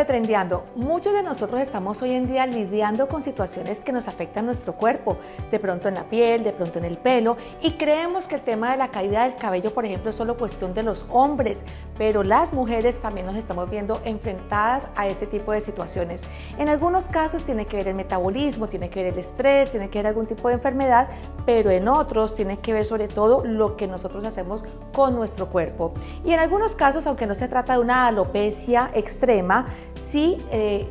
Trendiando. Muchos de nosotros estamos hoy en día lidiando con situaciones que nos afectan nuestro cuerpo, de pronto en la piel, de pronto en el pelo, y creemos que el tema de la caída del cabello, por ejemplo, es solo cuestión de los hombres, pero las mujeres también nos estamos viendo enfrentadas a este tipo de situaciones. En algunos casos tiene que ver el metabolismo, tiene que ver el estrés, tiene que ver algún tipo de enfermedad, pero en otros tiene que ver sobre todo lo que nosotros hacemos con nuestro cuerpo. Y en algunos casos, aunque no se trata de una alopecia extrema, sí,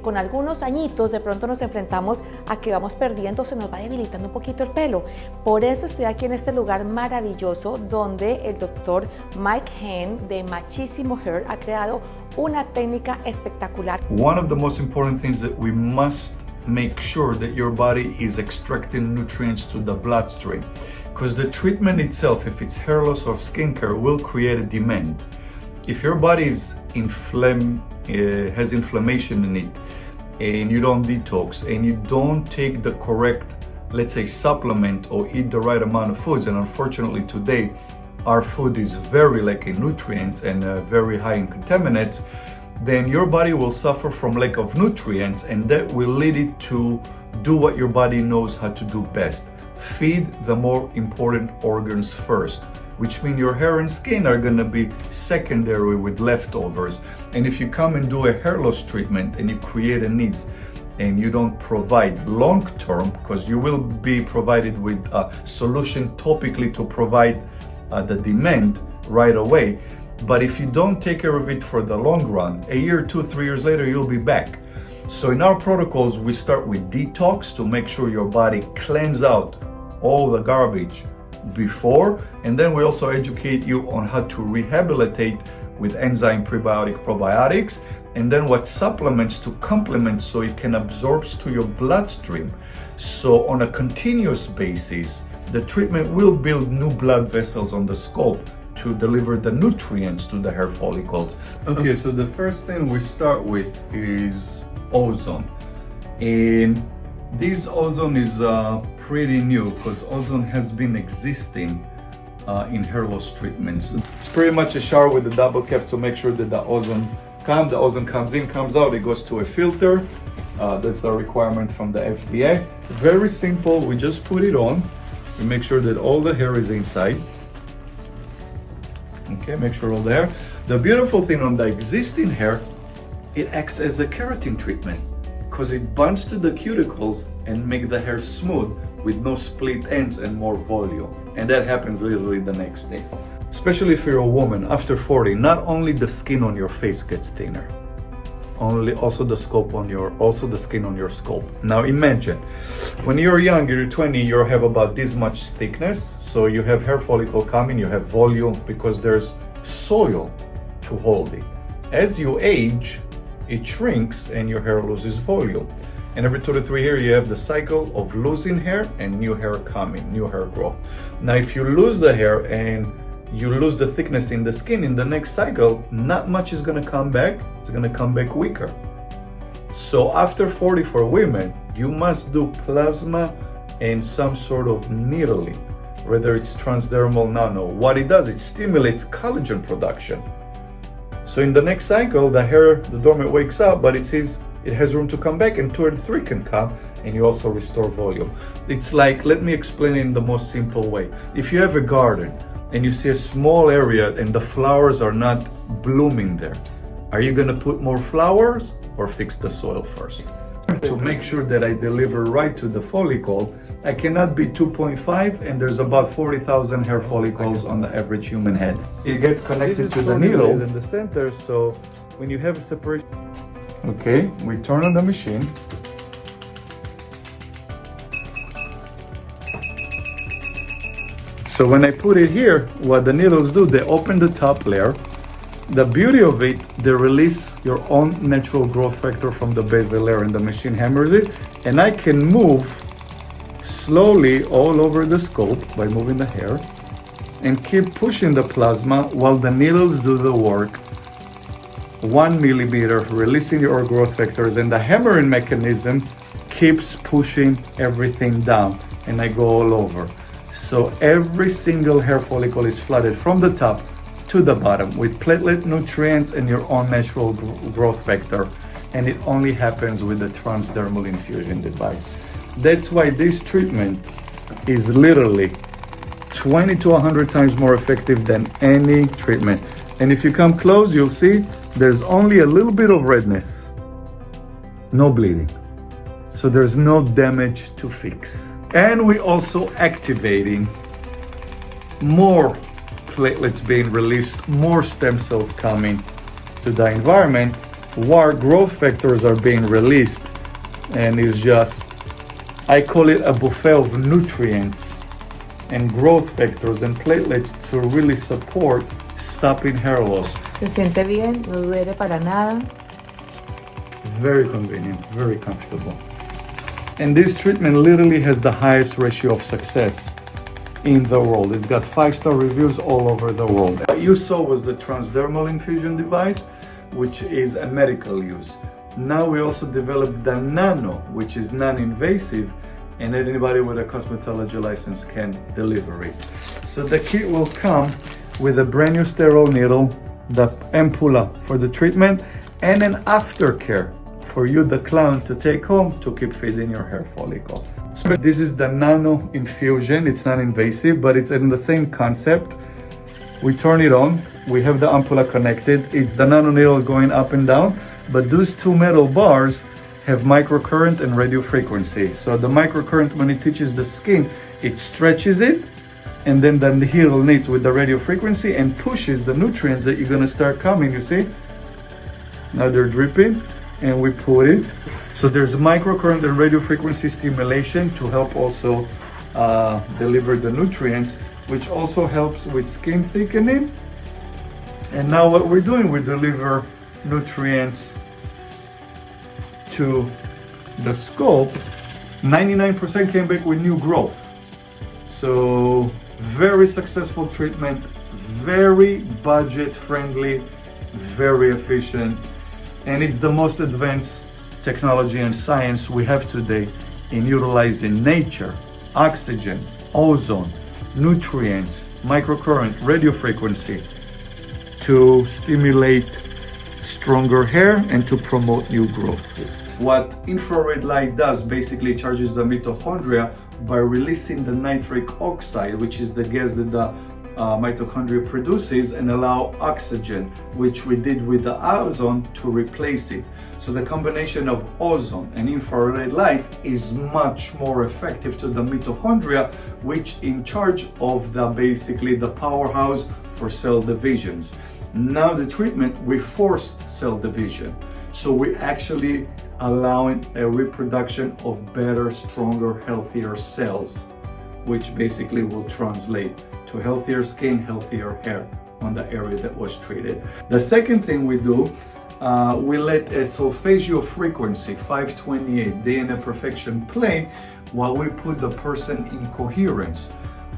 con algunos añitos de pronto nos enfrentamos a que vamos perdiendo, se nos va debilitando un poquito el pelo. Por eso estoy aquí en este lugar maravilloso donde el doctor Mike Hernan de Machisimo Wellness ha creado una técnica espectacular. One of the most important things that we must make sure that your body is extracting nutrients to the bloodstream, because the treatment itself, if it's hair loss or skincare, will create a demand. If your body is has inflammation in it, and you don't detox, and you don't take the correct, let's say, supplement or eat the right amount of foods, and unfortunately today our food is very lacking in nutrients and very high in contaminants, then your body will suffer from lack of nutrients, and that will lead it to do what your body knows how to do best: feed the more important organs first, which means your hair and skin are going to be secondary with leftovers. And if you come and do a hair loss treatment and you create a needs and you don't provide long term, because you will be provided with a solution topically to provide the demand right away, but if you don't take care of it for the long run, a year, 2, 3 years later, you'll be back. So in our protocols, we start with detox to make sure your body cleanse out all the garbage before, and then we also educate you on how to rehabilitate with enzyme prebiotic probiotics, and then what supplements to complement so it can absorb to your bloodstream. So on a continuous basis, the treatment will build new blood vessels on the scalp to deliver the nutrients to the hair follicles. Okay, so the first thing we start with is ozone, and this ozone is pretty new because ozone has been existing in hair loss treatments. It's pretty much a shower with a double cap to make sure that the ozone comes in, comes out, it goes to a filter. That's the requirement from the FDA. Very simple, we just put it on. We make sure that all the hair is inside. Okay, make sure all there. The beautiful thing on the existing hair, it acts as a keratin treatment because it binds to the cuticles and make the hair smooth with no split ends and more volume. And that happens literally the next day. Especially if you're a woman after 40, not only the skin on your face gets thinner, also the skin on your scalp. Now imagine, when you're young, you're 20, you have about this much thickness, so you have hair follicle coming, you have volume because there's soil to hold it. As you age, it shrinks and your hair loses volume. And every 2 to 3 years, you have the cycle of losing hair and new hair coming, new hair growth. Now, if you lose the hair and you lose the thickness in the skin in the next cycle, not much is going to come back. It's going to come back weaker. So after 40 for women, you must do plasma and some sort of needling, whether it's transdermal, nano. What it does, it stimulates collagen production. So in the next cycle, the dormant wakes up, but it has room to come back, and 2 or 3 can come, and you also restore volume. It's like, let me explain it in the most simple way. If you have a garden and you see a small area and the flowers are not blooming there, are you going to put more flowers or fix the soil first? To make sure that I deliver right to the follicle, I cannot be 2.5, and there's about 40,000 hair follicles on the average human head. It gets connected to the needle in the center, so when you have a separation. Okay, we turn on the machine. So when I put it here, what the needles do, they open the top layer. The beauty of it, they release your own natural growth factor from the basal layer, and the machine hammers it. And I can move slowly all over the scalp by moving the hair and keep pushing the plasma while the needles do the work. 1 millimeter, releasing your growth factors, and the hammering mechanism keeps pushing everything down, and I go all over. So every single hair follicle is flooded from the top to the bottom with platelet nutrients and your own natural growth vector. and it only happens with the transdermal infusion device. That's why this treatment is literally 20 to 100 times more effective than any treatment. And if you come close, you'll see there's only a little bit of redness, no bleeding. So there's no damage to fix. And we also activating more platelets being released, more stem cells coming to the environment, while growth factors are being released. And it's just, I call it a buffet of nutrients and growth factors and platelets to really support stopping hair loss. Se siente bien, no duele para nada. Very convenient, very comfortable. And this treatment literally has the highest ratio of success in the world. It's got 5-star reviews all over the world. What you saw was the transdermal infusion device, which is a medical use. Now we also developed the nano, which is non-invasive, and anybody with a cosmetology license can deliver it. So the kit will come with a brand new sterile needle, the ampulla for the treatment, and an aftercare for you, the clown, to take home to keep feeding your hair follicle. So this is the nano infusion. It's non-invasive, but it's in the same concept. We turn it on. We have the ampulla connected. It's the nano needle going up and down, but those two metal bars have microcurrent and radio frequency. So the microcurrent, when it touches the skin, it stretches it, and then the needle knits with the radio frequency and pushes the nutrients that you're gonna start coming, you see? Now they're dripping, and we put it. So there's microcurrent and radio frequency stimulation to help also deliver the nutrients, which also helps with skin thickening. And now what we're doing, we deliver nutrients to the scalp. 99% came back with new growth. So very successful treatment, very budget friendly, very efficient, and it's the most advanced technology and science we have today in utilizing nature, oxygen, ozone, nutrients, microcurrent, radio frequency to stimulate stronger hair and to promote new growth. What infrared light does, basically charges the mitochondria by releasing the nitric oxide, which is the gas that the mitochondria produces, and allow oxygen, which we did with the ozone, to replace it. So the combination of ozone and infrared light is much more effective to the mitochondria, which in charge of the basically the powerhouse for cell divisions. Now the treatment, we forced cell division. So we actually allowing a reproduction of better, stronger, healthier cells, which basically will translate to healthier skin, healthier hair on the area that was treated. The second thing we do, we let a solfeggio frequency, 528 DNA perfection, play while we put the person in coherence.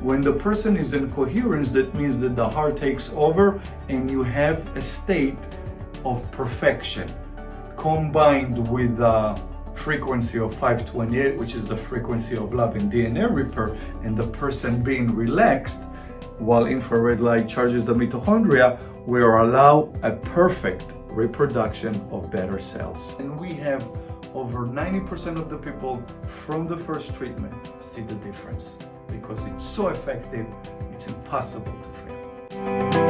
When the person is in coherence, that means that the heart takes over and you have a state of perfection, combined with the frequency of 528, which is the frequency of love and DNA repair, and the person being relaxed while infrared light charges the mitochondria, we are allowed a perfect reproduction of better cells. And we have over 90% of the people from the first treatment see the difference, because it's so effective, it's impossible to fail.